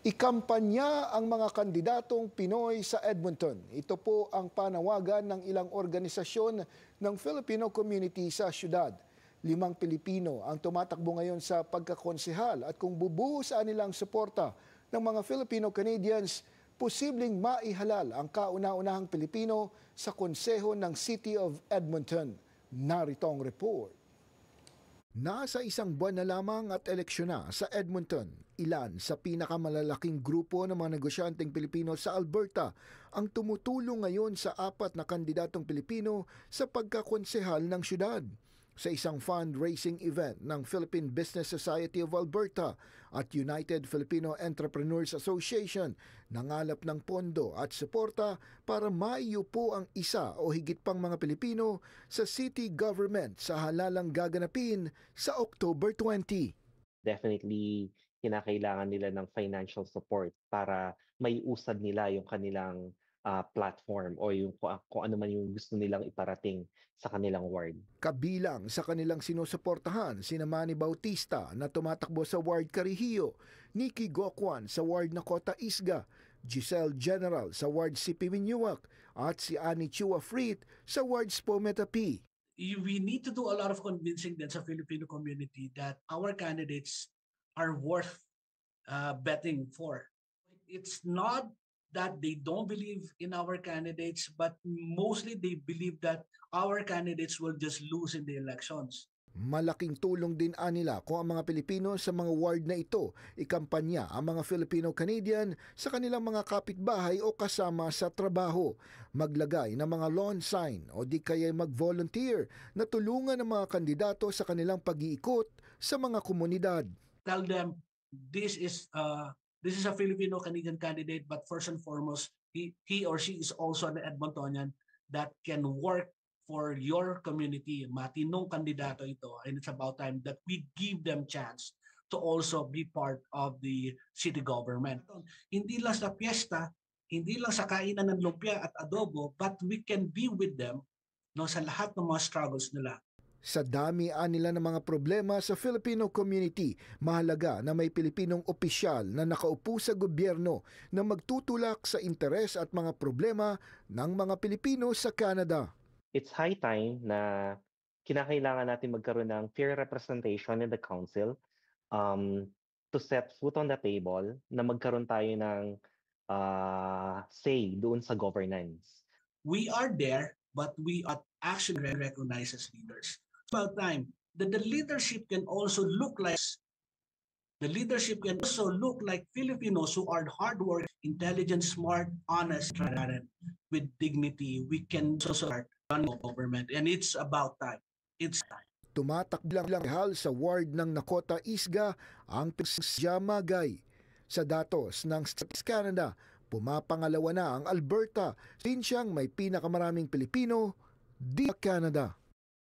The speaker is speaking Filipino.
Ikampanya ang mga kandidatong Pinoy sa Edmonton. Ito po ang panawagan ng ilang organisasyon ng Filipino community sa syudad. 5 Pilipino ang tumatakbo ngayon sa pagkakonsehal at kung bubuhos ang nilang suporta ng mga Filipino Canadians, posibleng maihalal ang kauna-unahang Pilipino sa konseho ng City of Edmonton. Narito ang report. Nasa 1 buwan na lamang at eleksyon na sa Edmonton, ilan sa pinakamalalaking grupo ng mga negosyanteng Pilipino sa Alberta ang tumutulong ngayon sa 4 na kandidatong Pilipino sa pagkakonsehal ng syudad. Sa isang fundraising event ng Philippine Business Society of Alberta at United Filipino Entrepreneurs Association, nangalap ng pondo at suporta para maiupo ang isa o higit pang mga Pilipino sa city government sa halalang gaganapin sa October 20. Definitely, kinakailangan nila ng financial support para maiusad nila yung kanilang platform o yung kung ano man yung gusto nilang iparating sa kanilang ward. Kabilang sa kanilang sinusuportahan sina Manny Bautista na tumatakbo sa Ward Carihio, Nikki Gokwan sa Ward Nakota Isga, Giselle General sa Ward Sipi Minyuak at si Annie Chua Frit sa Ward Spometa-P. We need to do a lot of convincing din sa Filipino community that our candidates are worth betting for. It's not that they don't believe in our candidates, but mostly they believe that our candidates will just lose in the elections. Malaking tulong din anila kung ang mga Pilipino sa mga ward na ito ikampanya ang mga Filipino-Canadian sa kanilang mga kapitbahay o kasama sa trabaho, maglagay ng mga lawn sign o di kaya mag-volunteer na tulungan ng mga kandidato sa kanilang pag-iikot sa mga komunidad. Tell them this is a Filipino-Canadian candidate, but first and foremost, he or she is also an Edmontonian that can work for your community. Matinong kandidato ito, and it's about time that we give them chance to also be part of the city government. Hindi lang sa piyesta, hindi lang sa kainan ng lumpia at adobo, but we can be with them sa lahat ng mga struggles nila. Sa dami nila ng mga problema sa Filipino community, mahalaga na may Pilipinong opisyal na nakaupo sa gobyerno na magtutulak sa interes at mga problema ng mga Pilipino sa Canada. It's high time na kinakailangan natin magkaroon ng fair representation in the council to set foot on the table na magkaroon tayo ng say doon sa governance. We are there, but we are actually recognized as leaders. It's about time that the leadership can also look like Filipinos who are hardworking, intelligent, smart, honest, transparent, with dignity. We can also start running government, and it's about time. It's time. Tumatakbo lang hal sa ward ng Nakota Isga ang Magay. Sa datos ng Statistics Canada, pumapangalawa na ang Alberta, sin siyang may pinakamaraming Pilipino di Canada.